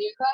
देखा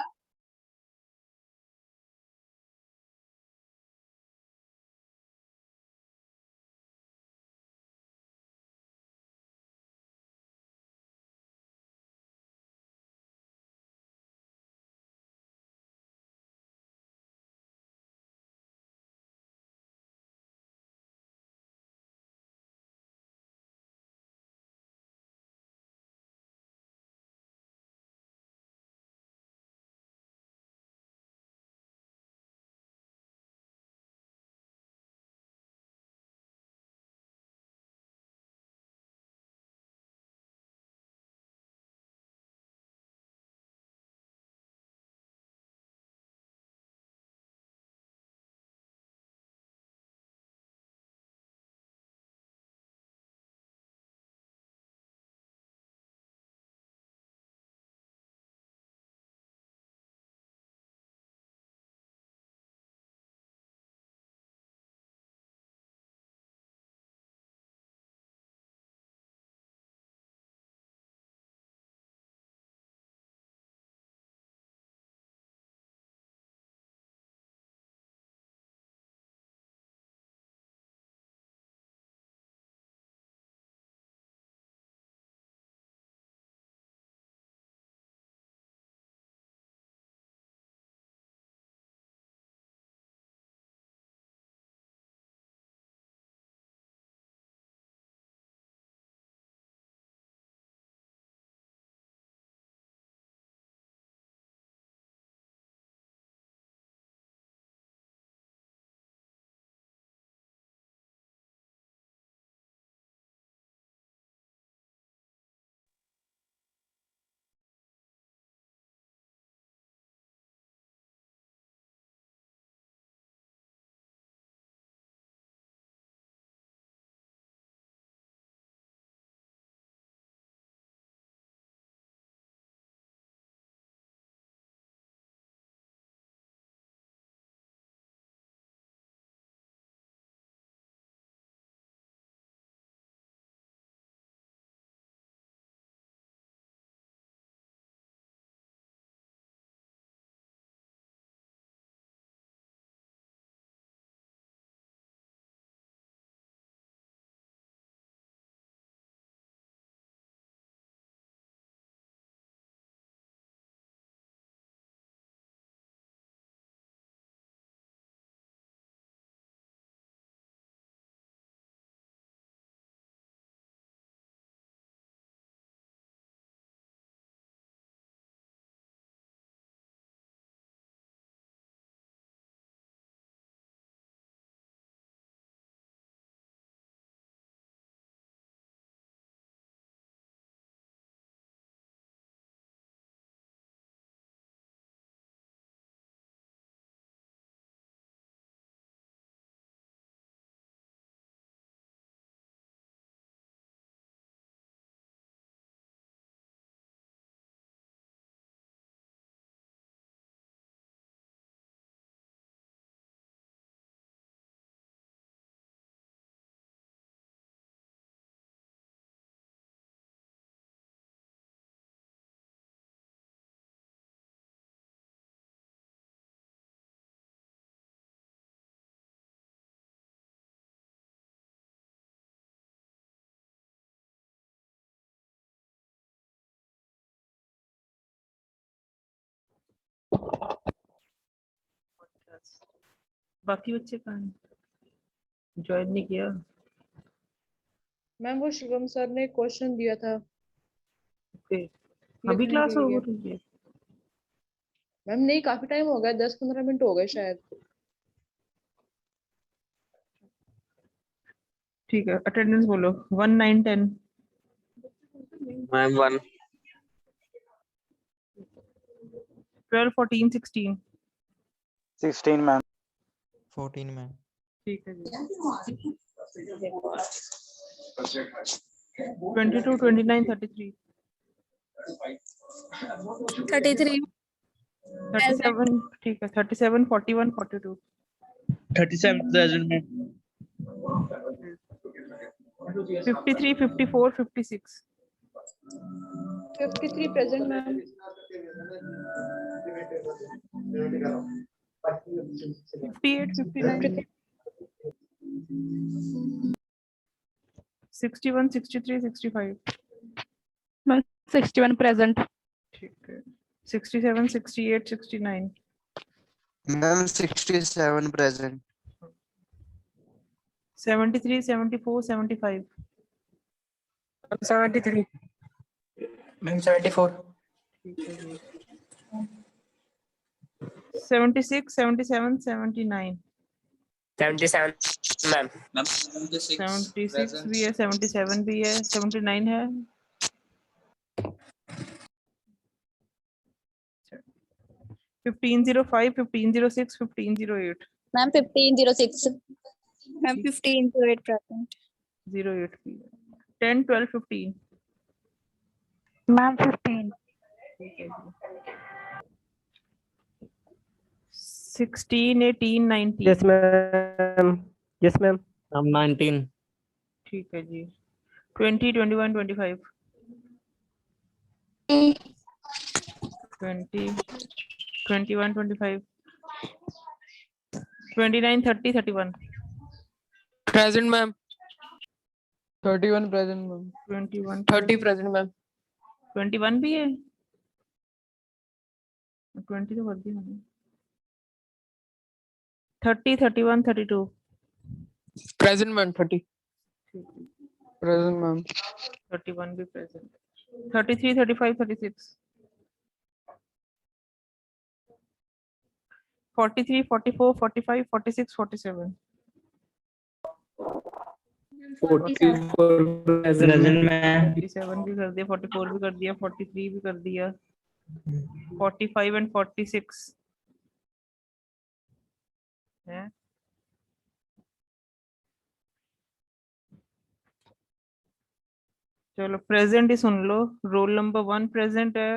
बाकी बच्चे कहाँ ज्वाइन नहीं किया? मैम वो शिवम सर ने क्वेश्चन दिया था ओके, अभी लिखने क्लास के हो लिए। रही है? मैम नहीं, काफी टाइम हो गया, 10-15 मिनट हो गए शायद। ठीक है, अटेंडेंस बोलो। 1 9 10 मैम 1 12 14 16 16 मैम 14 मैम। ठीक है जी। 22 29 33 33 37 ठीक है। 37 41 42 37 present में 53 54 56 53 प्रेजेंट मैम। 58, 59, 61, 63, 65. 61 present. ठीक है 67, 68, 69. Ma'am, 67 present. 73, 74, 75. 73. Ma'am, 74. ठीक है जी 76, 77, 79. 77. Ma'am. 76 भी है 77 भी है 79 है 1505, 1506, 1508. Ma'am, 1506. Ma'am, 1508 present. 08 भी है 10, 12, 15. Ma'am, 15. ठीक है जी 16, 18, 19. Yes, ma'am. Yes, ma'am. I'm 19. ठीक है जी 20, 21, 25. 20, 21, 25. 29, 30, 31. Present, ma'am. 31 present, ma'am. 21, 30 present, ma'am. 21 भी है 20 तो कर दिया मैंने 30, 31, 32. Present, ma'am. 30. Present, ma'am. 31 भी present. 33, 35, 36. 43, 44, 45, 46, 47. 44 present, ma'am. 47 भी कर दिया 44 भी कर दिया 43 भी कर दिया 45 and 46 है चलो प्रेजेंट ही सुन लो रोल नंबर 1 प्रेजेंट है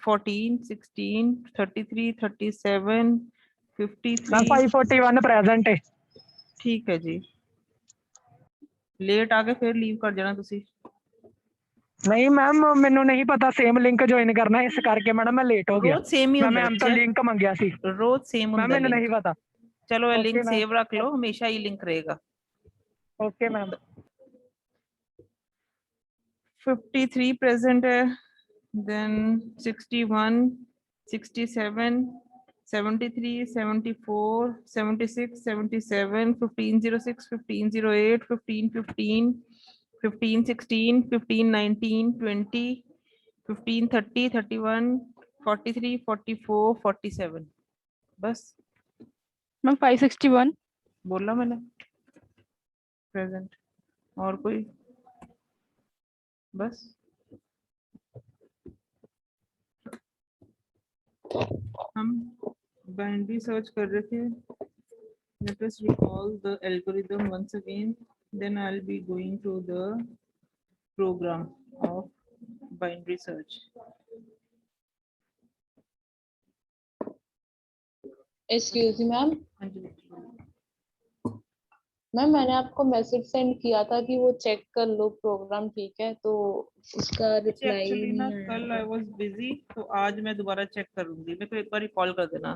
14 16 33 37 53 541 present है ठीक है जी लेट आ गए फिर लीव कर जाना ਤੁਸੀਂ नहीं मैम ਮੈਨੂੰ नहीं पता सेम लिंक ज्वाइन करना है इस करके मैडम मैं लेट हो गया रोज सेम ही मैं ਹੁੰਦਾ मैम तो लिंक मंगया सी रोज सेम मैम ਹੁੰਦਾ ਮੈਨੂੰ नहीं link। पता चलो ये Okay, लिंक ma'am. सेव रख लो हमेशा ही लिंक रहेगा ओके मैम 53 present है then 61 67 73 74 76 77 1506 1508 1515 15 16 15 19 20 15 30 31 43 44 47 बस Ma'am, 561. बोला मैंने प्रेजेंट और कोई बस हम बाइनरी सर्च कर रहे थे let us recall the algorithm once again then I'll be going to the program of binary search excuse me ma'am हाँ जी मैम मैंने आपको मैसेज सेंड किया था कि वो चेक कर लो प्रोग्राम ठीक है तो उसका रिप्लाई एक्चुअली ना नहीं कल आया आई वाज बिजी तो आज मैं दोबारा चेक करूंगी मेरे को एक बार कॉल कर देना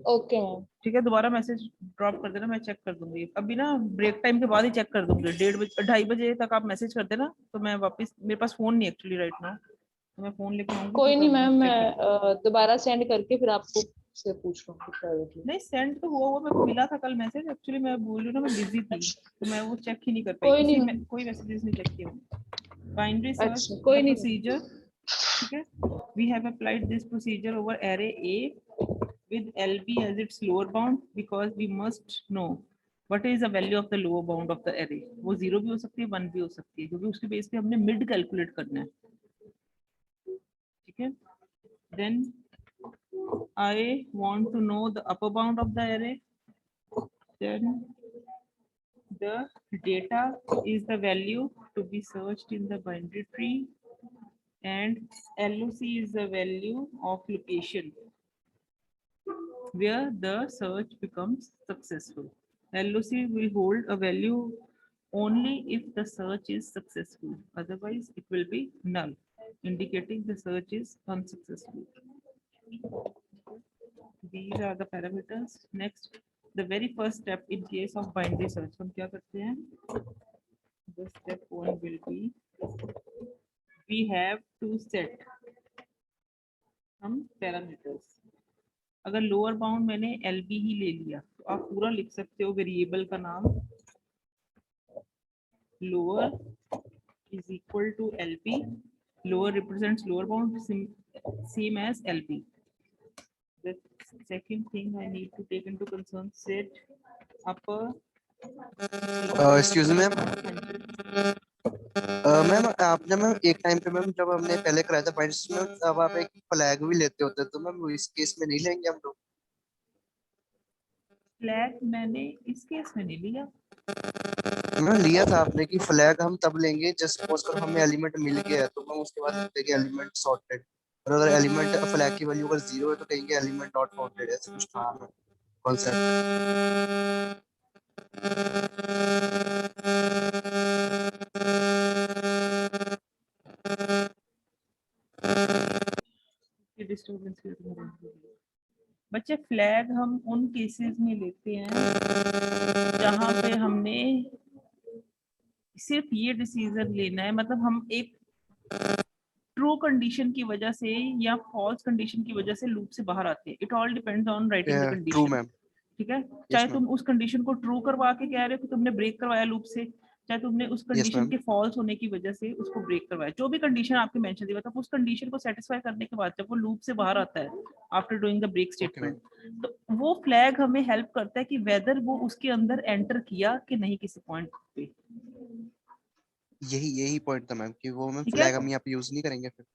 ओके मैम ठीक है दोबारा मैसेज ड्रॉप कर देना मैं चेक कर दूंगी अभी ना ब्रेक टाइम के बाद ही चेक कर दूंगी 1:30 बजे 2:30 बजे तक आप मैसेज कर देना तो मैं वापस मेरे पास फोन नहीं एक्चुअली राइट नाउ तो मैं फोन लेके आऊंगी कोई तो नहीं तब मैम check मैं करूंगी। दोबारा सेंड करके फिर आपको से पूछ लूंगी प्राइवेटली नहीं सेंड तो हुआ मेरे को मिला था कल मैसेज एक्चुअली मैं बोल रही हूँ ना मैं बिजी थी तो मैं वो चेक ही नहीं कर पाई कोई नहीं इसलिए मैं कोई मैसेजेस नहीं चेक किए बाइनरी सर्च अच्छा कोई नहीं प्रोसीजर ठीक है we have applied this procedure over array A with LB as its lower bound because we must know what is the value of the lower bound of the array वो 0 भी हो सकती है 1 भी हो सकती है क्योंकि उसके बेस पे हमने मिड कैलकुलेट करना है ठीक है then I want to know the upper bound of the array then the data is the value to be searched in the binary tree and LOC is the value of location where the search becomes successful. LOC will hold a value only if the search is successful. Otherwise, it will be null, indicating the search is unsuccessful. These are the parameters. Next, the very first step in case of binary search, हम क्या करते हैं? The step one will be we have to set some parameters. अगर lower bound मैंने LB ही ले लिया तो आप पूरा लिख सकते हो वेरिएबल का नाम lower is equal to LP. Lower represents lower bound, same as LP. The second thing I need to take into concern, set upper. Excuse me ma'am, ma'am आपने मैम एक टाइम पे मैम जब हमने पहले कराया था पॉइंट्स में, अब आप एक फ्लैग भी लेते होते तो मैम इस केस में नहीं लेंगे हम लोग? फ्लैग मैंने इस केस में नहीं लिया। मैम लिया था आपने कि फ्लैग हम तब लेंगे जस्ट सपोज कर हमें एलिमेंट मिल गया है तो मैम उसके बाद देखेंगे एलिमेंट सॉर्टेड, और अगर एलिमेंट फ्लैग की वैल्यू अगर 0 है तो कहेंगे एलिमेंट नॉट काउंटेड, ऐसा कुछ था कॉन्सेप्ट। बच्चे फ्लैग हम उन केसेस में लेते हैं जहां पे हमने सिर्फ ये डिसीजन लेना है, मतलब हम एक ट्रू कंडीशन की वजह से या फॉल्स कंडीशन की वजह से लूप से बाहर आते हैं। It all depends on writing the true condition. Ma'am, ठीक है, चाहे तुम उस कंडीशन को ट्रू करवा के कह रहे हो कि तुमने ब्रेक करवाया लूप से, चाहे तुमने उस कंडीशन के फॉल्स होने की वजह से उसको ब्रेक करवाया, जो भी कंडीशन आपके मेंशन दी, मतलब उस कंडीशन को सेटिस्फाई करने के बाद जब वो लूप से बाहर आता है after doing the break statement, तो वो फ्लैग हमें हेल्प करता है कि वेदर वो उसके अंदर एंटर किया कि नहीं किसी पॉइंट पे। यही पॉइंट था मैम कि वो मैम ठीक है? फ्लैग हम यहाँ पे यूज नहीं करेंगे फिर।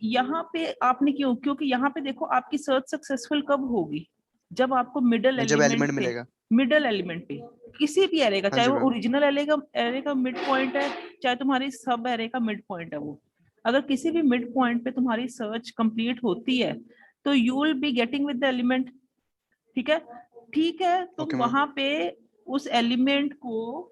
यहाँ पे आपने क्यों, क्योंकि यहाँ पे देखो आपकी सर्च सक्सेसफुल कब होगी, जब आपको मिडल जब एलिमेंट एलिमेंट मिलेगा, मिडल एलिमेंट पे किसी भी एरे का, हाँ चाहे जी वो मैम, ओरिजिनल एरे का मिड पॉइंट है, चाहे तुम्हारी सब एरे का मिड पॉइंट है, वो अगर किसी भी मिड पॉइंट पे तुम्हारी सर्च कंप्लीट होती है तो you will be getting with the element. ठीक है, ठीक है, तुम Okay, वहां पे उस एलिमेंट को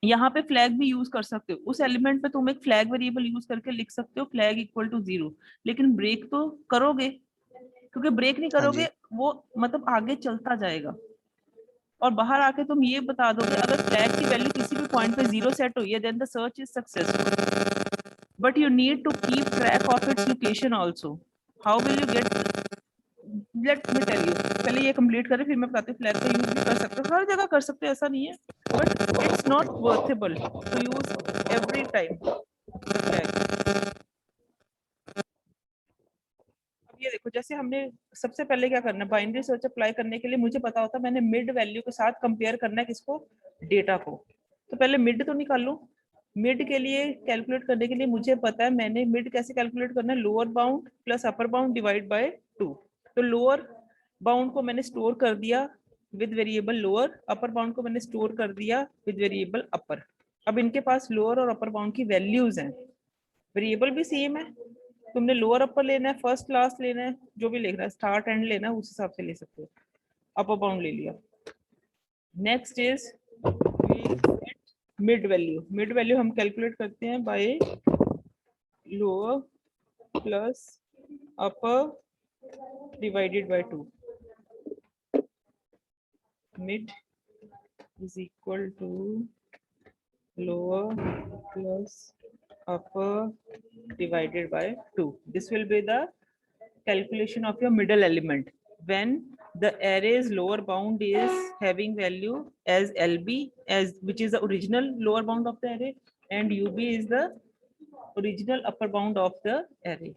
यहाँ पे फ्लैग भी यूज कर सकते हो, उस एलिमेंट पे तुम एक फ्लैग वेरिएबल यूज करके लिख सकते हो फ्लैग इक्वल टू 0, लेकिन ब्रेक तो करोगे, क्योंकि ब्रेक नहीं हाँ करोगे जी, वो मतलब आगे चलता जाएगा, और बाहर आके तुम ये बता दोगे अगर फ्लैग की वैल्यू किसी भी पॉइंट पे 0 सेट हुई है then the search is successful, but you need to keep track of its location also. How will you get, let me tell you, पहले ये कंप्लीट करें फिर मैं बताती हूँ। फ्लैग का यूज भी कर सकते हो, हर जगह कर सकते हो, ऐसा नहीं है, but it's not worthable to use every time flag. अब ये देखो, जैसे हमने सबसे पहले क्या करना है, बाइनरी सर्च अप्लाई करने के लिए मुझे पता होता है मैंने मिड वैल्यू के साथ कंपेयर करना है किसको, डेटा को, तो पहले मिड तो निकाल लो। मिड के लिए कैलकुलेट करने के लिए मुझे पता है मैंने मिड कैसे कैलकुलेट करना है, lower bound plus upper bound divide by 2। तो लोअर बाउंड को मैंने स्टोर कर दिया with variable lower, upper bound को मैंने स्टोर कर दिया विद वेरिएबल अपर। अब इनके पास लोअर और अपर बाउंड की वैल्यूज हैं, वेरिएबल भी सेम है, तुमने लोअर अपर लेना है, फर्स्ट क्लास लेना है, जो भी लेना है, स्टार्ट एंड लेना है, उस हिसाब से ले सकते हो। अपर बाउंड ले लिया। Next is mid value. Mid value हम कैलकुलेट करते हैं by lower plus upper divided by 2। Mid is equal to lower plus upper divided by 2. This will be the calculation of your middle element when the array's lower bound is having value as LB, as which is the original lower bound of the array, and UB is the original upper bound of the array.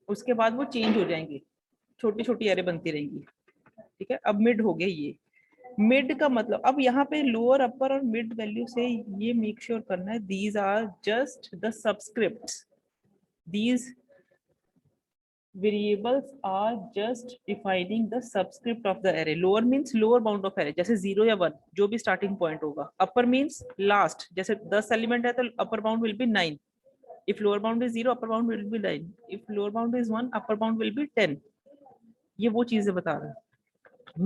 उसके बाद वो change हो जाएंगे, छोटी छोटी array बनती रहेंगी। ठीक है, अब मिड हो गया ये। मिड का मतलब अब यहाँ पे लोअर अपर और मिड वैल्यू से ये मेक श्योर करना है these are just the subscripts, these variables are just defining the subscript of the array. Lower means lower bound of array, जैसे 0 या 1 जो भी starting point होगा। Upper means last, जैसे 10 element है तो upper bound will be 9. If lower bound is 0, upper bound will be 9. If lower bound is 1, upper bound will be 10. ये वो चीजें बता रहा है।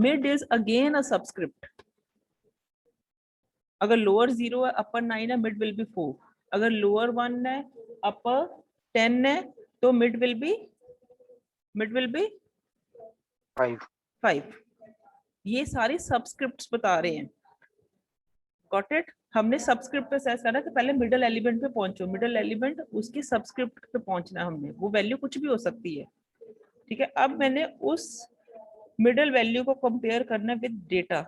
Mid is again a subscript. अगर लोअर 0 है, अपर 9 है, मिड विल बी 4। अगर लोअर 1 है, अपर 10 है, तो mid will be mid will be 5. 5. ये सारे सबस्क्रिप्ट्स बता रहे हैं. Got it. हमने सबस्क्रिप्ट पे सेट करना कि पहले मिडिल एलिमेंट पे पहुंचो, मिडिल एलिमेंट उसके सबस्क्रिप्ट पे पहुंचना है हमने. वो वैल्यू कुछ भी हो सकती है. ठीक है. अब मैंने उस मिडिल वैल्यू को कंपेयर करना है विद डेटा.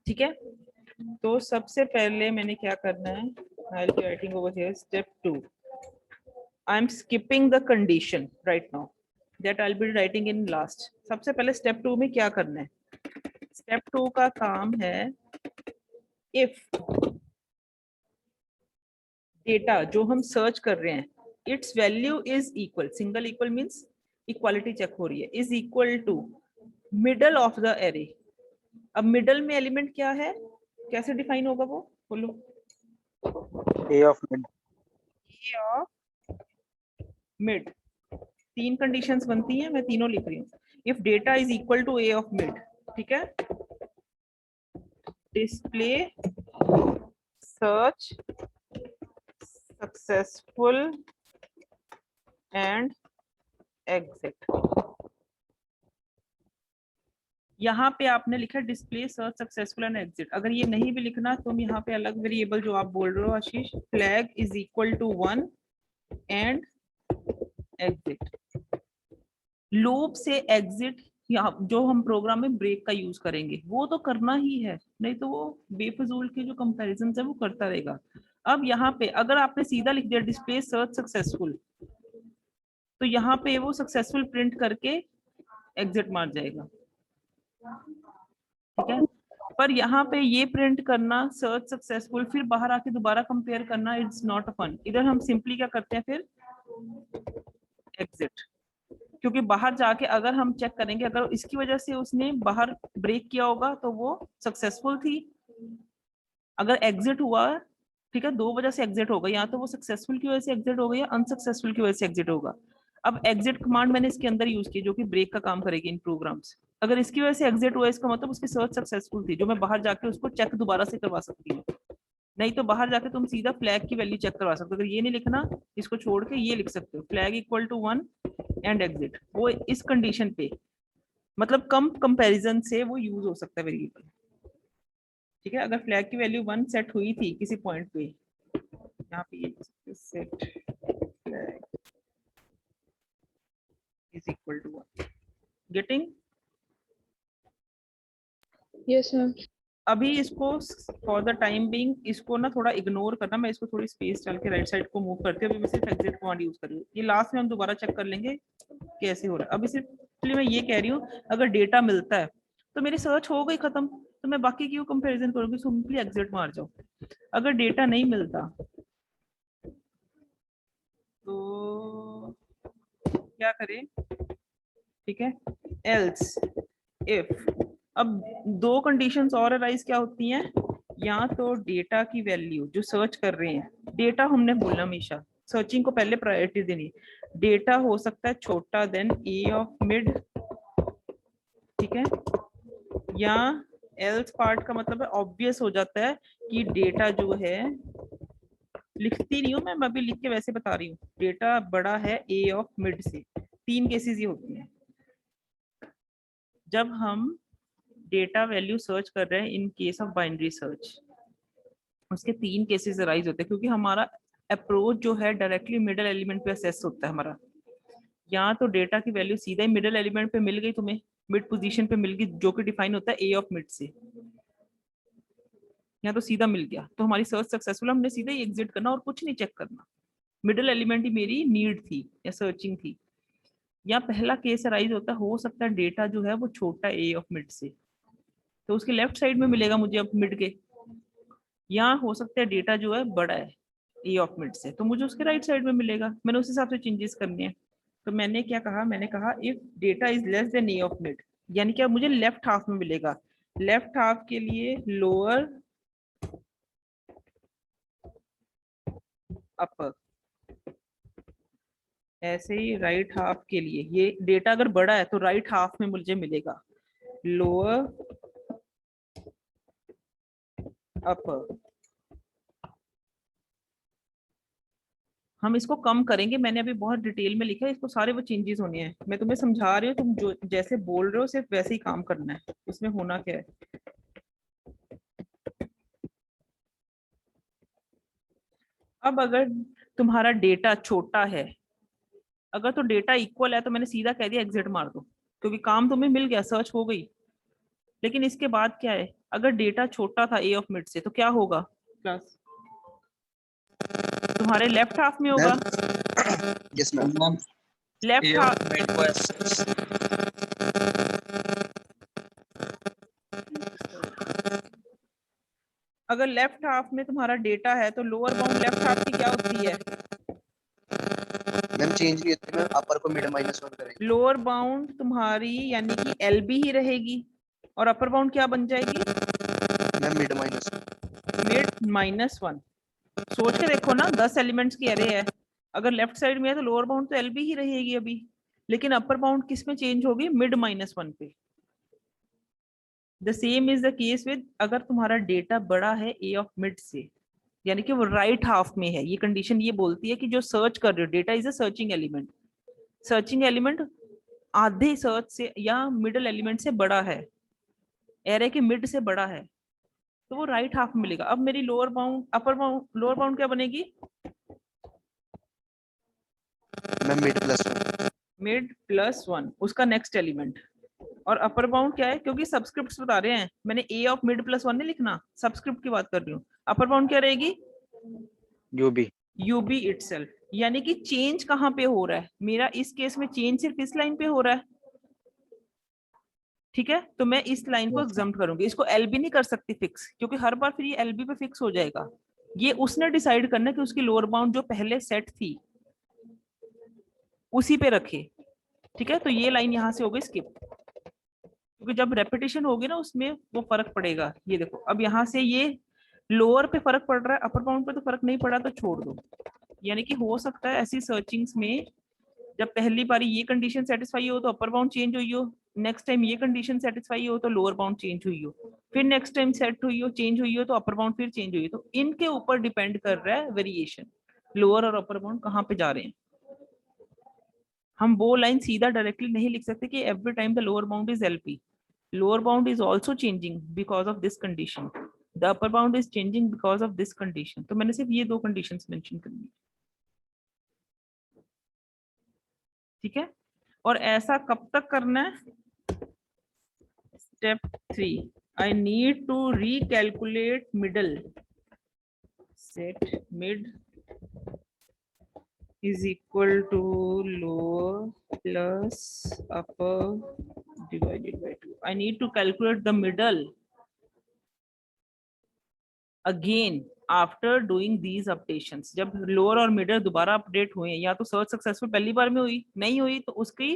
ठीक है. तो सबसे पहले मैंने क्या करना है, आई will be writing over here step 2. I am skipping the condition right now, that I will be writing in last. सबसे पहले स्टेप 2 में क्या करना है. स्टेप 2 का काम है, इफ डेटा जो हम सर्च कर रहे हैं its value is equal, single equal means equality check हो रही है, is equal to middle of the array. अब मिडल में एलिमेंट क्या है, कैसे डिफाइन होगा वो बोलो. A of mid. A of mid. 3 conditions बनती हैं, मैं तीनों लिख रही हूँ. If data is equal to A of mid. ठीक है. Display search successful and exit. यहाँ पे आपने लिखा display search successful and exit. अगर ये नहीं भी लिखना तुम यहाँ पे अलग वेरिएबल जो आप बोल रहे हो Ashish, flag is equal to 1 and exit. Loop से एग्जिट यहाँ जो हम प्रोग्राम में ब्रेक का यूज करेंगे वो तो करना ही है, नहीं तो वो बेफजूल के जो कंपैरिजन है वो करता रहेगा. अब यहाँ पे अगर आपने सीधा लिख दिया डिस्प्ले सर्च सक्सेसफुल, तो यहाँ पे वो सक्सेसफुल प्रिंट करके एग्जिट मार जाएगा. ठीक है. पर यहाँ पे ये प्रिंट करना सर्च सक्सेसफुल फिर बाहर आके दोबारा कंपेयर करना, इट्स नॉट अ फन. इधर हम सिंपली क्या करते हैं फिर एग्जिट, क्योंकि बाहर जाके अगर हम चेक करेंगे अगर इसकी वजह से उसने बाहर ब्रेक किया होगा तो वो सक्सेसफुल थी. अगर एग्जिट हुआ, ठीक है, 2 वजह से एग्जिट होगा, या तो वो सक्सेसफुल की वजह से एग्जिट होगा या अनसक्सेसफुल की वजह से एग्जिट होगा. अब एग्जिट कमांड मैंने इसके अंदर यूज की जो कि ब्रेक का काम करेगी इन प्रोग्राम्स. अगर इसकी वजह से एग्जिट हुआ इसका मतलब उसकी सर्च सक्सेसफुल थी, जो मैं बाहर जाके उसको चेक दोबारा से करवा सकती हूँ. नहीं तो बाहर जाके तुम सीधा फ्लैग की वैल्यू चेक करवा सकते हो. अगर ये नहीं लिखना, इसको छोड़ के ये लिख सकते हो, flag equal to 1 and exit. वो इस कंडीशन पे मतलब कम कंपैरिजन से वो यूज हो सकता है वेरिएबल. ठीक है. अगर फ्लैग की वैल्यू 1 सेट हुई थी किसी पॉइंट पे, यहाँ पे ये set flag is equal to 1. Getting? Yes ma'am. अभी इसको फॉर द टाइम बीइंग इसको ना थोड़ा इग्नोर करना, मैं इसको थोड़ी स्पेस डाल के राइट साइड को मूव करती हूँ. अभी मैं सिर्फ एग्जिट कमांड यूज कर रही हूँ. ये लास्ट में हम दोबारा चेक कर लेंगे कैसे हो रहा है. अभी सिर्फ मैं ये कह रही हूँ अगर डेटा मिलता है तो मेरी सर्च हो गई खत्म, तो मैं बाकी क्यों कंपैरिजन करूंगी, सिंपली एग्जिट मार जाओ. अगर डेटा नहीं मिलता तो क्या करें. ठीक है. Else if. अब 2 कंडीशंस और अराइज क्या होती हैं, या तो डेटा की वैल्यू जो सर्च कर रहे हैं, डेटा हमने बोलना हमेशा सर्चिंग को पहले प्रायोरिटी देनी. डेटा हो सकता है छोटा देन ए ऑफ मिड. ठीक है. या एल्स पार्ट का मतलब है ऑब्वियस हो जाता है कि डेटा जो है, लिखती नहीं हूँ मैं अभी लिख के वैसे बता रही हूँ, डेटा बड़ा है ए ऑफ मिड से. 3 केसेस ये होती हैं जब हम डेटा वैल्यू सर्च कर रहे हैं. In case of binary search उसके 3 केसेस अराइज होते हैं, क्योंकि हमारा अप्रोच जो है डायरेक्टली मिडिल एलिमेंट पे असेस होता है हमारा. या तो डेटा की वैल्यू सीधा ही मिडिल एलिमेंट पे मिल गई, तुम्हें मिड पोजीशन पे मिल गई जो कि डिफाइन होता है ए ऑफ मिड से, या तो सीधा मिल गया तो हमारी सर्च सक्सेसफुल. हमने सीधा ही एग्जिट करना और कुछ नहीं चेक करना, मिडिल एलिमेंट ही मेरी नीड थी या सर्चिंग थी. या पहला केस अराइज होता है, हो सकता है डेटा जो है वो छोटा ए ऑफ मिड से, तो उसके लेफ्ट साइड में मिलेगा मुझे अब मिड के. या हो सकता है डेटा जो है बड़ा है ए ऑफ मिड से, तो मुझे उसके राइट साइड में मिलेगा. मैंने उस हिसाब से चेंजेस करने हैं. तो मैंने क्या कहा, मैंने कहा if data is less than A of mid, यानी कि अब मुझे लेफ्ट हाफ में मिलेगा. लेफ्ट हाफ के लिए लोअर अपर, ऐसे ही राइट हाफ के लिए ये डेटा अगर बड़ा है तो राइट हाफ में मुझे मिलेगा लोअर अपर. हम इसको कम करेंगे, मैंने अभी बहुत डिटेल में लिखा है, इसको सारे वो चेंजेस होने हैं, मैं तुम्हें समझा रही हूँ, तुम जो जैसे बोल रहे हो सिर्फ वैसे ही काम करना है, इसमें होना क्या है। अब अगर तुम्हारा डेटा छोटा है, अगर तो डेटा इक्वल है तो मैंने सीधा कह दिया एग्जिट मार दो, क्योंकि काम तुम्हें मिल गया, सर्च हो गई। लेकिन इसके बाद क्या है, अगर डेटा छोटा था ए ऑफ मिड से तो क्या होगा क्लास, तुम्हारे लेफ्ट हाफ में होगा, यस मैम। लेफ्ट हाफ, अगर लेफ्ट हाफ में तुम्हारा डेटा है तो लोअर बाउंड लेफ्ट हाफ की क्या होती है, मैम चेंज नहीं होती मैम, अपर को मिड -1 करेंगे। लोअर बाउंड तुम्हारी यानी कि एलबी ही रहेगी, और अपर बाउंड क्या बन जाएगी, मैम मिड -1। सोच के देखो ना, 10 एलिमेंट्स की एरे है, अगर लेफ्ट साइड में है तो लोअर बाउंड तो एलबी ही रहेगी अभी, लेकिन अपर बाउंड किस में चेंज होगी, मिड -1 पे। The same is the case with, अगर तुम्हारा डेटा बड़ा है ए ऑफ मिड से, यानी कि वो राइट हाफ में है, ये कंडीशन ये बोलती है कि जो सर्च कर रहे हो, data is a searching element, searching element आधे सर्च से या मिडल एलिमेंट से बड़ा है, एरे के मिड से बड़ा है, तो वो राइट हाफ में मिलेगा। अब मेरी lower bound, upper bound, lower bound क्या बनेगी, मैम मिड +1, उसका नेक्स्ट एलिमेंट। और अपर बाउंड क्या है, क्योंकि सब्सक्रिप्ट्स बता रहे हैं, मैंने ए ऑफ मिड +1 नहीं लिखना, सब्सक्रिप्ट की बात कर रही हूँ। अपर बाउंड क्या रहेगी, यूबी यूबी इटसेल्फ, यानी कि चेंज कहाँ पे हो रहा है, मेरा इस केस में चेंज सिर्फ इस लाइन पे हो रहा है, ठीक है, तो मैं इस लाइन को एग्जाम्प्ट करूंगी, इसको एलबी नहीं कर सकती फिक्स, क्योंकि हर बार फिर ये एलबी पे फिक्स हो जाएगा। ये उसने डिसाइड करना है कि उसकी लोअर बाउंड जो पहले सेट थी उसी पे रखे, ठीक है, तो ये लाइन यहाँ से हो गई स्किप, क्योंकि जब रेपिटेशन होगी ना उसमें वो फर्क पड़ेगा। ये देखो, अब यहाँ से ये लोअर पे फर्क पड़ रहा है, अपर बाउंड पे तो फर्क नहीं पड़ा, तो छोड़ दो। यानी कि हो सकता है ऐसी सर्चिंग्स में जब पहली बारी ये कंडीशन सेटिस्फाई हो तो अपर बाउंड चेंज हुई हो, नेक्स्ट टाइम ये कंडीशन सेटिस्फाई हो तो लोअर बाउंड चेंज हुई हो, फिर नेक्स्ट टाइम सेट हुई हो, चेंज हुई हो तो अपर बाउंड फिर चेंज हुई हो, तो इनके ऊपर डिपेंड कर रहा है वेरिएशन, लोअर और अपर बाउंड कहाँ पे जा रहे हैं। हम वो लाइन सीधा डायरेक्टली नहीं लिख सकते कि every time the lower bound is LP, lower bound is also changing because of this condition, the upper bound is changing because of this condition। तो मैंने सिर्फ ये दो conditions mention करनी है, ठीक है। और ऐसा कब तक करना है, step 3, I need to recalculate middle, set mid is equal to lower plus upper divided by 2। I need to calculate the middle again after doing these updations। जब लोअर और मिडल दोबारा अपडेट हुए, या तो सर्च सक्सेसफुल पहली बार में हुई, नहीं हुई तो उसकी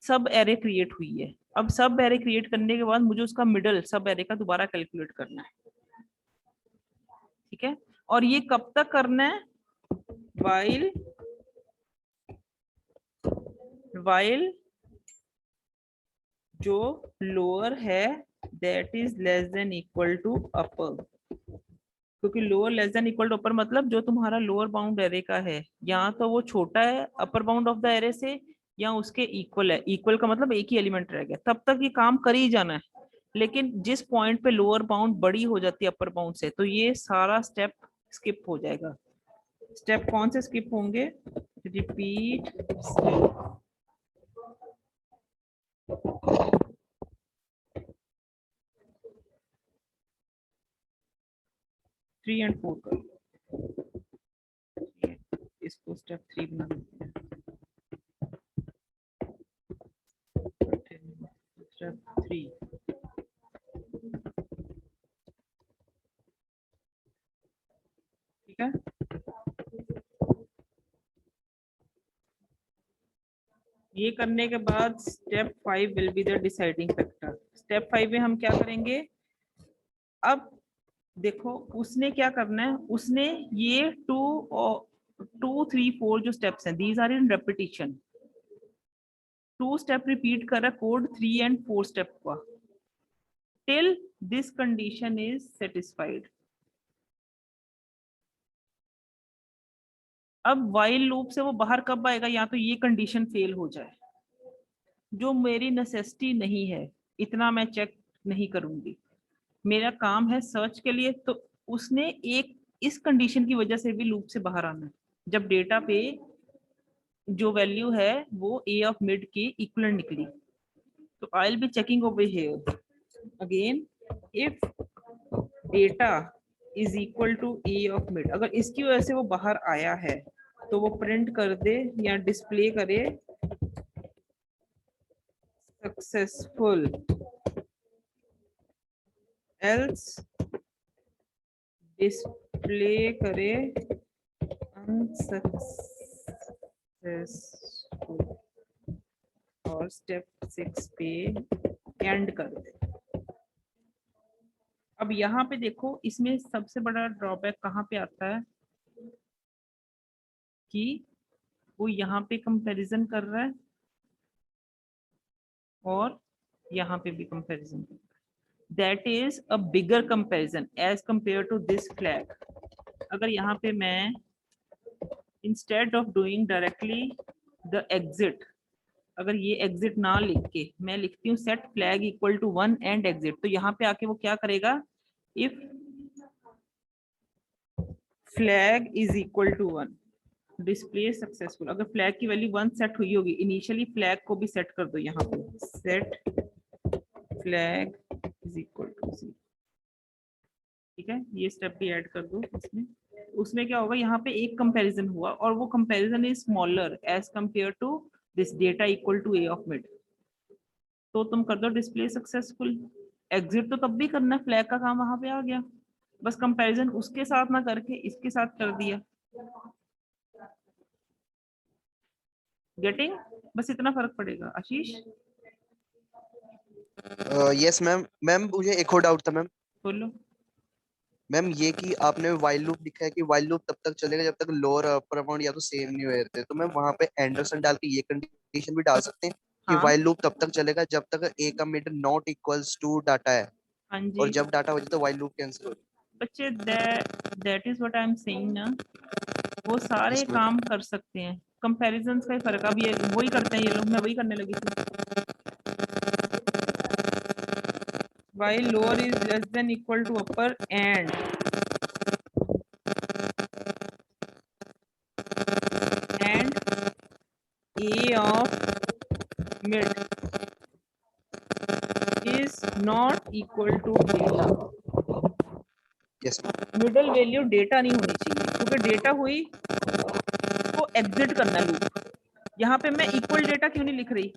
सब एरे क्रिएट हुई है। अब सब एरे क्रिएट करने के बाद मुझे उसका मिडल सब एरे का दोबारा कैलकुलेट करना है, ठीक है। और ये कब तक करना है, while जो लोअर है that is less than equal to upper, क्योंकि lower less than equal to upper मतलब जो तुम्हारा लोअर बाउंड एरे का है, या तो वो छोटा है upper bound of the array से, या उसके इक्वल है, इक्वल का मतलब एक ही एलिमेंट रह गया, तब तक ये काम कर ही जाना है। लेकिन जिस पॉइंट पे लोअर बाउंड बड़ी हो जाती है अपर बाउंड से, तो ये सारा स्टेप स्किप हो जाएगा। स्टेप कौन से स्किप होंगे, रिपीट स्टेप, थ्री एंड 4 कर लो, इसको स्टेप 3 बना देते हैं, स्टेप 3, ठीक है। ये करने के बाद step 5 will be the deciding factor. Step 5 में हम क्या करेंगे, अब देखो उसने क्या करना है, उसने ये 2 3 4 जो स्टेप्स हैं, these are in repetition, 2 step repeat कर रहा है कोड 3 एंड 4 स्टेप का, till this condition is satisfied. अब वाइल लूप से वो बाहर कब आएगा, या तो ये कंडीशन फेल हो जाए, जो मेरी नेसेसिटी नहीं है, इतना मैं चेक नहीं करूंगी, मेरा काम है सर्च के लिए, तो उसने एक इस कंडीशन की वजह से भी लूप से बाहर आना है, जब डेटा पे जो वैल्यू है वो ए ऑफ मिड की इक्वलेंट निकली, तो I will be checking over here again if data is equal to A of mid, अगर इसकी वजह से वो बाहर आया है तो वो प्रिंट कर दे या डिस्प्ले करे सक्सेसफुल, एल्स डिस्प्ले करे अनसक्सेसफुल, और स्टेप 6 पे एंड कर दे। अब यहाँ पे देखो, इसमें सबसे बड़ा ड्रॉबैक कहाँ पे आता है कि वो यहाँ पे कंपैरिजन कर रहा है और यहाँ पे भी कंपैरिजन कर रहा है, that is a bigger comparison as compare to this flag. अगर यहाँ पे मैं instead of doing directly the exit, अगर ये एग्जिट ना लिख के मैं लिखती हूँ set flag equal to 1 and exit, तो यहाँ पे आके वो क्या करेगा, if flag is equal to 1 display successful, अगर फ्लैग की वैल्यू 1 सेट हुई होगी, इनिशियली फ्लैग को भी सेट कर दो यहाँ पे, set flag is equal to 0, ठीक है, ये स्टेप भी ऐड कर दो इसमें। उसमें क्या होगा, यहाँ पे एक कंपैरिजन हुआ और वो comparison is smaller as compare to this data equal to A of mid, तो तुम कर दो डिस्प्ले सक्सेसफुल। एग्जिट तो तब भी करना है, फ्लैग का काम वहां पे आ गया, बस कंपैरिजन उसके साथ ना करके इसके साथ कर दिया। गेटिंग, बस इतना फर्क पड़ेगा। आशीष यस मैम। मैम मुझे एक और डाउट था मैम। बोलो। मैम ये कि आपने वाइल लूप लिखा है कि वाइल लूप तब तक चलेगा जब तक लोअर अपर बाउंड या तो सेम नहीं हुए रहते, तो मैम वहां पे एंडरसन डाल के ये कंडीशन भी डाल सकते हैं कि हाँ। वाइल लूप तब तक चलेगा जब तक ए का mid not equals to data है, हाँ और जी जब डाटा हो जाए तो वाइल लूप कैंसिल हो जाए। बच्चे, that is what I am saying ना, वो सारे Yes, ma'am. काम कर सकते हैं, कंपैरिजन का ही फर्क। अब ये वही करते हैं ये लोग, मैं वही करने लगी थी। while lower is less than equal to upper and A of mid is not equal to data. Yes, ma'am. Middle value data नहीं होनी चाहिए, क्योंकि डेटा हुई तो एग्जिट करना लूप। यहाँ पे मैं इक्वल डेटा क्यों नहीं लिख रही,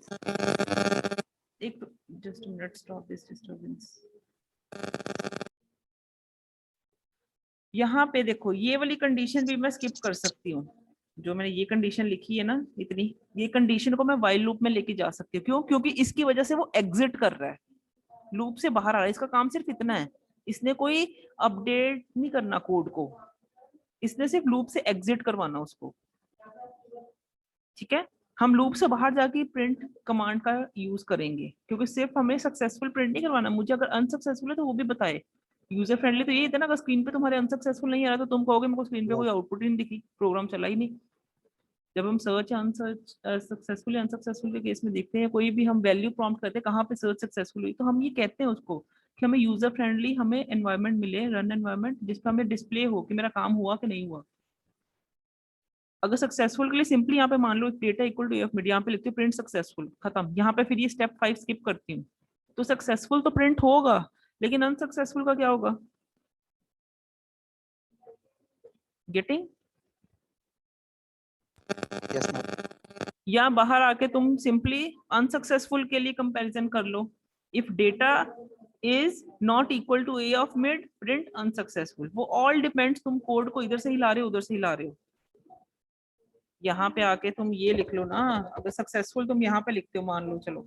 एक just minute, stop this disturbance. यहाँ पे देखो, ये वाली कंडीशन भी मैं स्किप कर सकती हूँ, जो मैंने ये कंडीशन लिखी है ना इतनी, ये कंडीशन को मैं वाइल लूप में लेके जा सकती हूँ। क्यों? क्योंकि इसकी वजह से वो एग्जिट कर रहा है, लूप से बाहर आ रहा है। इसका काम सिर्फ इतना है, इसने कोई अपडेट नहीं करना कोड को, इसने सिर्फ लूप से एग्जिट करवाना उसको। ठीक है, हम लूप से बाहर जाके प्रिंट कमांड का यूज करेंगे, क्योंकि सिर्फ हमें सक्सेसफुल प्रिंट नहीं करवाना, मुझे अगर अनसक्सेसफुल है तो वो भी बताए। यूजर फ्रेंडली तो यही था ना, अगर स्क्रीन पे तुम्हारे अनसक्सेसफुल नहीं आ रहा तो तुम कहोगे मेरे को स्क्रीन पे कोई आउटपुट ही नहीं दिखी, प्रोग्राम चला ही नहीं। जब हम सर्च सक्सेसफुल अनसक्सेसफुल के केस में देखते हैं, कोई भी हम वैल्यू प्रॉम्प्ट करते हैं कहाँ पे सर्च सक्सेसफुल हुई, तो हम ये कहते हैं उसको कि हमें यूजर फ्रेंडली हमें एनवायरनमेंट मिले, रन एनवायरनमेंट, जिसपे हमें डिस्प्ले हो कि मेरा काम हुआ कि नहीं हुआ। अगर सक्सेसफुल के लिए सिंपली यहाँ पे मान लो data equal to F mid, यहाँ पे लिखते प्रिंट सक्सेसफुल, खत्म। यहाँ पे फिर ये स्टेप 5 स्किप करती हूँ, तो सक्सेसफुल तो प्रिंट होगा, लेकिन अनसक्सेसफुल का क्या होगा? गेटिंग? Yes, ma'am. या बाहर आके तुम सिंपली अनसक्सेसफुल के लिए कंपैरिजन कर लो, if data is not equal to A of mid print unsuccessful. वो ऑल डिपेंड्स, तुम कोड को इधर से ही ला रहे हो उधर से ही ला रहे हो। यहाँ पे आके तुम ये लिख लो ना, अगर सक्सेसफुल तुम यहाँ पे लिखते हो, मान लो चलो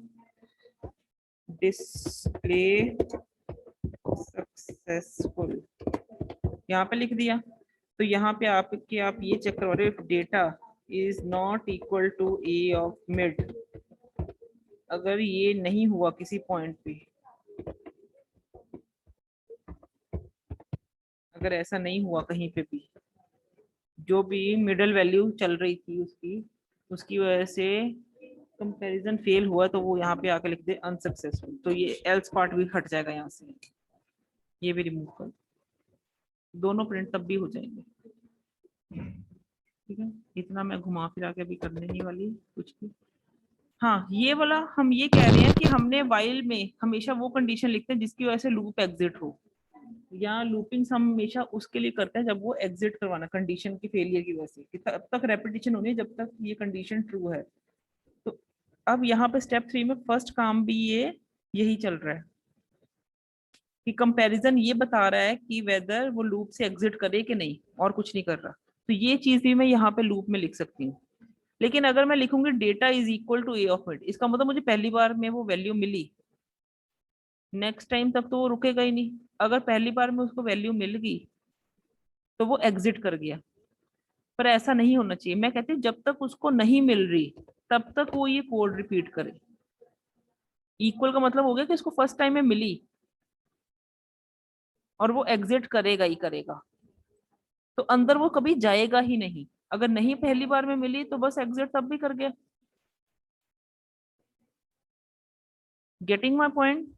डिस्प्ले सक्सेसफुल यहाँ पे लिख दिया, तो यहाँ पे आप ये चेक करवा रहे हो, data is not equal to A of mid, अगर ये नहीं हुआ किसी पॉइंट पे, अगर ऐसा नहीं हुआ कहीं पे भी, जो भी मिडल वैल्यू चल रही थी उसकी वजह से कंपैरिजन फेल हुआ, तो वो यहाँ पे आके लिख दे अनसक्सेसफुल, तो ये एल्स पार्ट भी हट जाएगा यहाँ से, ये भी रिमूव कर, दोनों प्रिंट तब भी हो जाएंगे। ठीक है, इतना मैं घुमा फिरा के अभी करने नहीं वाली कुछ भी। हाँ, ये वाला हम ये कह रहे हैं कि हमने वाइल में हमेशा वो कंडीशन लिखते हैं जिसकी वजह से लूप एग्जिट हो, या लूपिंग हम हमेशा उसके लिए करते हैं जब वो एग्जिट करवाना कंडीशन की फेलियर की वजह से, कि तब तक रेपिटेशन होनी है जब तक ये कंडीशन ट्रू है। तो अब यहाँ पे स्टेप 3 में फर्स्ट काम भी यही चल रहा है कि कंपैरिजन ये बता रहा है कि वेदर वो लूप से एग्जिट करे कि नहीं, और कुछ नहीं कर रहा। तो ये चीज भी मैं यहाँ पे लूप में लिख सकती हूँ। लेकिन अगर मैं लिखूंगी data is equal to A of mid, इसका मतलब मुझे पहली बार में वो वैल्यू मिली, नेक्स्ट टाइम तक तो वो रुकेगा ही नहीं। अगर पहली बार में उसको वैल्यू मिल गई तो वो एग्जिट कर गया, पर ऐसा नहीं होना चाहिए। मैं कहती हूँ जब तक उसको नहीं मिल रही तब तक वो ये कोड रिपीट करे। इक्वल का मतलब हो गया कि इसको फर्स्ट टाइम में मिली और वो एग्जिट करेगा ही करेगा, तो अंदर वो कभी जाएगा ही नहीं। अगर नहीं पहली बार में मिली तो बस एग्जिट तब भी कर गया। Getting my point?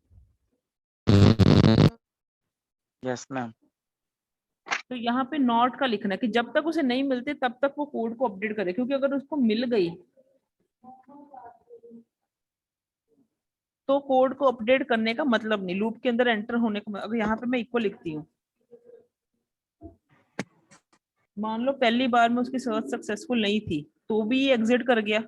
Yes ma'am. तो यहाँ पे नॉट का लिखना है कि जब तक उसे नहीं मिलते तब तक वो कोड को अपडेट करे, क्योंकि अगर उसको मिल गई तो कोड को अपडेट करने का मतलब नहीं, लूप के अंदर एंटर होने का। अगर यहाँ पे मैं इक्वल लिखती हूँ, मान लो पहली बार में उसकी सर्च सक्सेसफुल नहीं थी तो भी ये एग्जिट कर गया,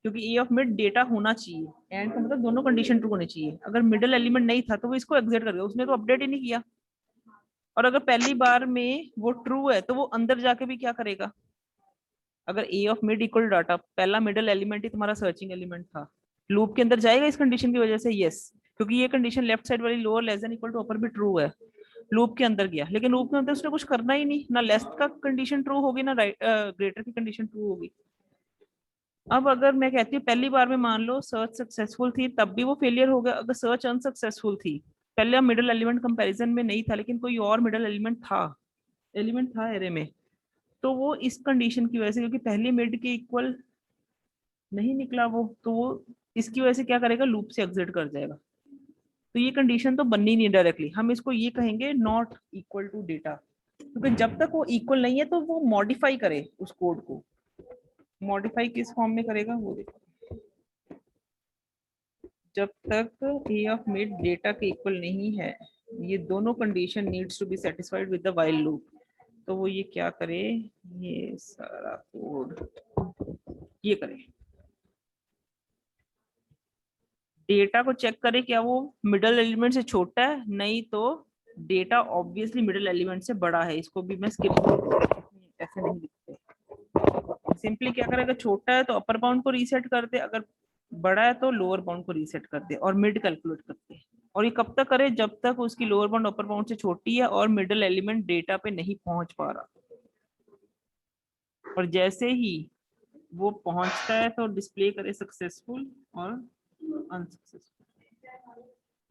क्योंकि ए ऑफ मिड डेटा होना चाहिए, एंड का मतलब दोनों कंडीशन ट्रू होनी चाहिए। अगर मिडिल एलिमेंट नहीं था तो वो इसको एग्जिट कर गया, उसने तो अपडेट ही नहीं किया। और अगर पहली बार में वो ट्रू है तो वो अंदर जाके भी क्या करेगा, अगर ए ऑफ मिड इक्वल डाटा, पहला मिडिल एलिमेंट ही तुम्हारा सर्चिंग एलिमेंट था, लूप के अंदर जाएगा इस कंडीशन की वजह से, यस, क्योंकि ये कंडीशन लेफ्ट साइड वाली lower less than equal to upper भी ट्रू है। लूप के अंदर गया, लेकिन लूप के अंदर उसने कुछ करना ही नहीं, ना लेस का कंडीशन ट्रू होगी ना ग्रेटर की कंडीशन ट्रू होगी। अब अगर मैं कहती हूँ पहली बार में मान लो सर्च सक्सेसफुल थी तब भी वो फेलियर हो गया। अगर सर्च अनसक्सेसफुल थी, पहले मिडिल एलिमेंट कंपैरिजन में नहीं था लेकिन कोई और मिडिल एलिमेंट था एरे में, तो वो इस कंडीशन की वजह से, क्योंकि पहली मिड के इक्वल नहीं निकला वो, तो वो इसकी वजह से क्या करेगा, लूप से एग्जिट कर जाएगा। तो ये कंडीशन तो बननी नहीं डायरेक्टली, हम इसको ये कहेंगे नॉट इक्वल टू डेटा, क्योंकि जब तक वो इक्वल नहीं है तो वो मॉडिफाई करे उस कोड को। मॉडिफाई किस फॉर्म में करेगा वो देखो, जब तक ए ऑफ मिड डेटा के इक्वल नहीं है, ये दोनों condition needs to be satisfied with the while loop, तो वो ये क्या करे, ये सारा कोड ये करे, डेटा को चेक करे क्या वो मिडल एलिमेंट से छोटा है, नहीं तो डेटा ऑब्वियसली मिडल एलिमेंट से बड़ा है। इसको भी मैं स्किप ऐसे नहीं लिखते, सिंपली क्या करेगा, छोटा है तो अपर बाउंड को रीसेट करते, अगर बड़ा है तो लोअर बाउंड को रीसेट करते और मिड कैलकुलेट करते। और ये कब तक करे, जब तक उसकी लोअर बाउंड अपर बाउंड से छोटी है और मिडल एलिमेंट डेटा पे नहीं पहुंच पा रहा। और जैसे ही वो पहुंचता है तो डिस्प्ले करे सक्सेसफुल और unsuccessful.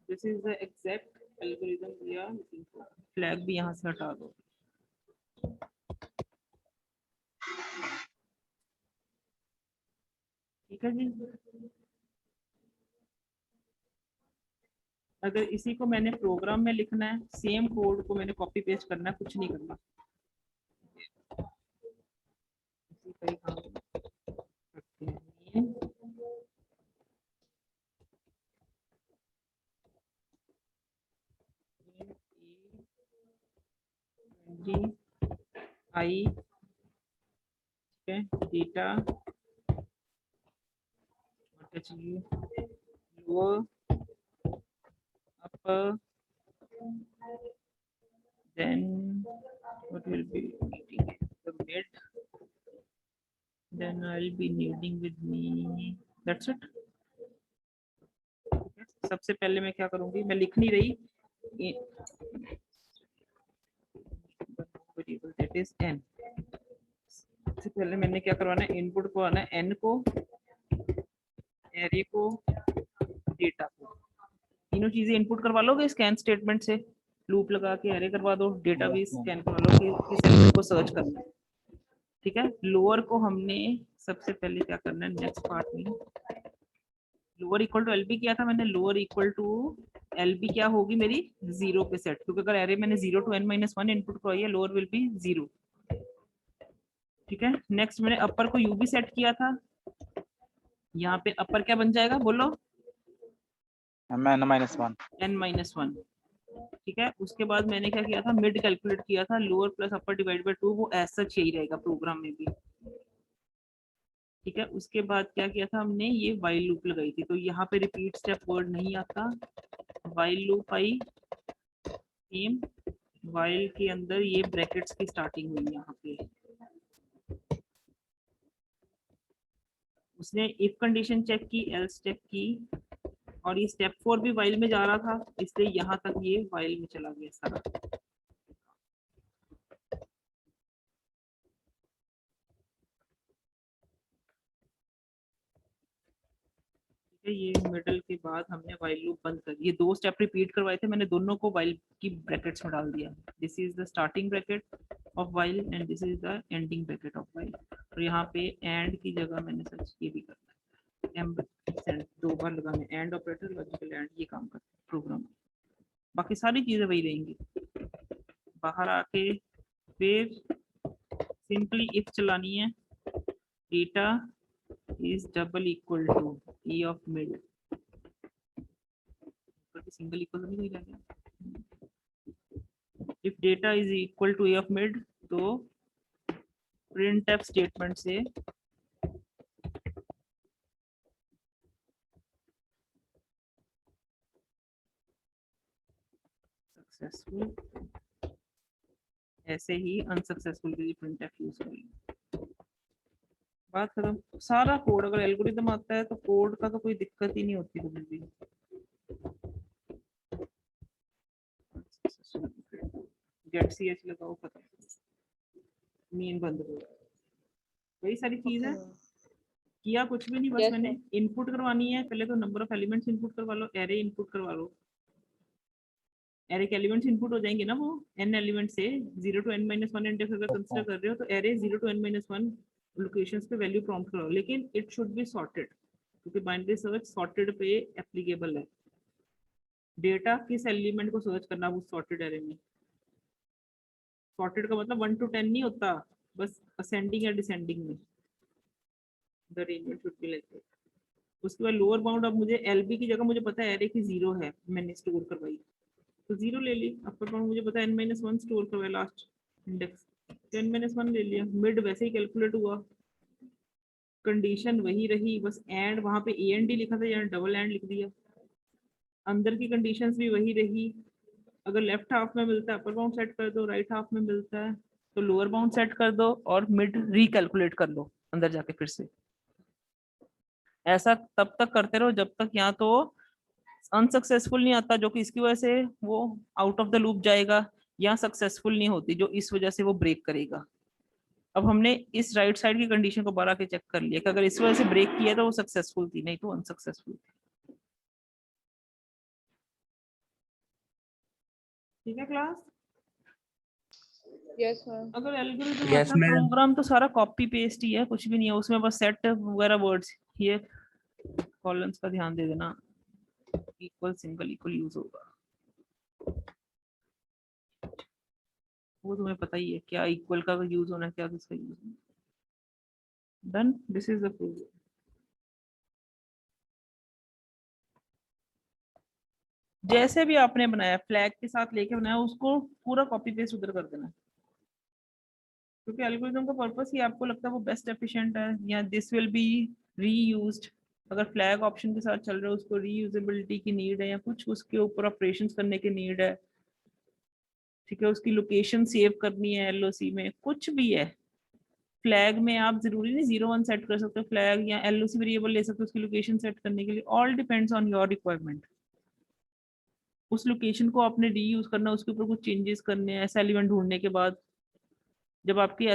This is the exact algorithm we are looking for. Flag भी यहाँ से हटा दो। ठीक है जी। अगर इसी को मैंने प्रोग्राम में लिखना है, सेम कोड को मैंने कॉपी पेस्ट करना है, कुछ नहीं करना, इसी का ही काम करते हैं। आई डेटा चाहिए lower upper, then what will be needing the mid, then I'll be needing with me, that's it. सबसे पहले मैं क्या करूंगी, मैं लिख नहीं रही, that is n। सबसे पहले मैंने क्या करवाना है, इनपुट को आना है n को, एरे को, डेटा को, तीनों चीजें इनपुट करवा लोगे स्कैन स्टेटमेंट से। लूप लगा के एरे करवा दो, डेटाबेस स्कैन करवा लो कि किस एलिमेंट को सर्च करना है। ठीक है, लोअर को हमने सबसे पहले क्या करना है, नेक्स्ट पार्ट में लोअर इक्वल टू एलबी किया था मैंने, लोअर इक्वल टू एलबी क्या होगी मेरी 0 पे सेट, क्योंकि अगर एरे मैंने 0 to n-1 इनपुट करवाई है, लोअर विल बी 0। ठीक है, नेक्स्ट मैंने अपर को यूबी सेट किया था, यहाँ पे अपर क्या बन जाएगा बोलो, n-1। n-1। ठीक है, उसके बाद मैंने क्या किया था, मिड कैलकुलेट किया था, lower plus upper divide by 2, वो ऐसा यही रहेगा प्रोग्राम में भी। ठीक है, उसके बाद क्या किया था हमने, ये वाइल लूप लगाई थी, तो यहाँ पे रिपीट स्टेप वर्ड नहीं आता, वाइल लूप आई, सेम वाइल के अंदर ये ब्रैकेट्स की स्टार्टिंग हुई यहाँ पे, उसने इफ कंडीशन चेक की, एल्स चेक की, और ये स्टेप 4 भी वाइल में जा रहा था, इसलिए यहाँ तक ये वाइल में चला गया सारा। ये मिडल के बाद हमने वाइल लूप बंद कर, ये 2 स्टेप रिपीट करवाए थे मैंने, दोनों को वाइल की ब्रैकेट्स में डाल दिया। This is the starting bracket of while and this is the ending bracket of while, और यहाँ पे एंड की जगह मैंने सच ये भी करना है, एम 2 बार लगाने, एंड ऑपरेटर, लॉजिकल एंड, ये काम करते हैं प्रोग्राम। बाकी सारी चीजें वही रहेंगी। बाहर आके फिर सिंपली इफ चलानी है, data is double equal to e of mid, single equal नहीं जाएगा, if data is equal to e of mid, तो printf स्टेटमेंट से सक्सेसफुल, ऐसे ही अनसक्सेसफुल के लिए printf यूज करेंगे, बात खत्म। सारा कोड अगर एल्गोरिदम आता है तो कोड का तो कोई दिक्कत ही नहीं होती कभी भी। गेट ch लगाओ, पता मेन बंद हो, वही सारी चीज है। किया कुछ भी नहीं, बस Yes, मैंने इनपुट करवानी है, पहले तो नंबर ऑफ एलिमेंट्स इनपुट करवा लो, एरे इनपुट करवा लो, एरे के एलिमेंट्स इनपुट हो जाएंगे ना, वो n एलिमेंट से 0 to n-1 इंडेक्स अगर कंसीडर कर रहे हो तो एरे 0 to n-1 लोकेशंस पे वैल्यू प्रॉम्प्ट करो, लेकिन इट शुड बी सॉर्टेड, क्योंकि बाइनरी सर्च सॉर्टेड पे एप्लीकेबल है। डेटा किस एलिमेंट को सर्च करना उस सॉर्टेड एरे में, सॉर्टेड का मतलब 1 to 10 नहीं होता, बस असेंडिंग या डिसेंडिंग में, the arrangement should be like that. उसके बाद लोअर बाउंड, अब मुझे एलबी की जगह मुझे पता है एरे की 0 है, मैंने स्टोर करवाई तो 0 ले ली, अपर बाउंड मुझे पता है n-1 स्टोर करवाया लास्ट इंडेक्स, तो n-1 ले लिया, मिड वैसे ही कैलकुलेट हुआ, कंडीशन वही रही, बस एंड वहां पे AND लिखा था, यहाँ डबल एंड लिख दिया, अंदर की कंडीशंस भी वही रही, अगर लेफ्ट हाफ में मिलता है अपर बाउंड सेट कर दो, राइट हाफ में मिलता है तो लोअर बाउंड सेट कर दो, और मिड रिकैलकुलेट कर लो अंदर जाके फिर से। ऐसा तब तक करते रहो जब तक यहाँ तो अनसक्सेसफुल नहीं आता, जो कि इसकी वजह से वो आउट ऑफ द लूप जाएगा, या सक्सेसफुल नहीं होती जो इस वजह से वो ब्रेक करेगा। अब हमने इस राइट साइड की कंडीशन को बार के चेक कर लिया कि अगर इस वजह से ब्रेक किया तो वो सक्सेसफुल थी, नहीं तो अनसक्सेसफुल थी। ठीक है क्लास? yes ma'am, अगर एल्गोरिथम Yes, आता ma'am. प्रोग्राम तो सारा कॉपी पेस्ट ही है, कुछ भी नहीं है उसमें, बस सेट वगैरह वर्ड्स, ये कॉलम्स का ध्यान दे देना, इक्वल सिंगल इक्वल यूज होगा, वो तुम्हें पता ही है क्या इक्वल का यूज होना है, क्या किसका यूज होना। Done, this is the program. जैसे भी आपने बनाया फ्लैग के साथ लेके बनाया, उसको पूरा कॉपी पेस्ट उधर कर देना, क्योंकि एल्गोरिथम का पर्पस ही आपको लगता है वो बेस्ट एफिशिएंट है, या दिस विल बी रीयूज्ड, अगर फ्लैग ऑप्शन के साथ चल रहे हो उसको रीयूजेबिलिटी की नीड है, या कुछ उसके ऊपर ऑपरेशंस करने की नीड है, ठीक है, उसकी लोकेशन सेव करनी है LOC में, कुछ भी है। फ्लैग में आप जरूरी नहीं 0-1 सेट कर सकते हो, फ्लैग या LOC वेरिएबल ले सकते हो उसकी लोकेशन सेट करने के लिए, all depends on your requirement. उस लोकेशन को आपने रीयूज करना, उसके ऊपर कुछ चेंजेस करने हैं, ऐसा एलिमेंट ढूंढने के बाद, जब आपकी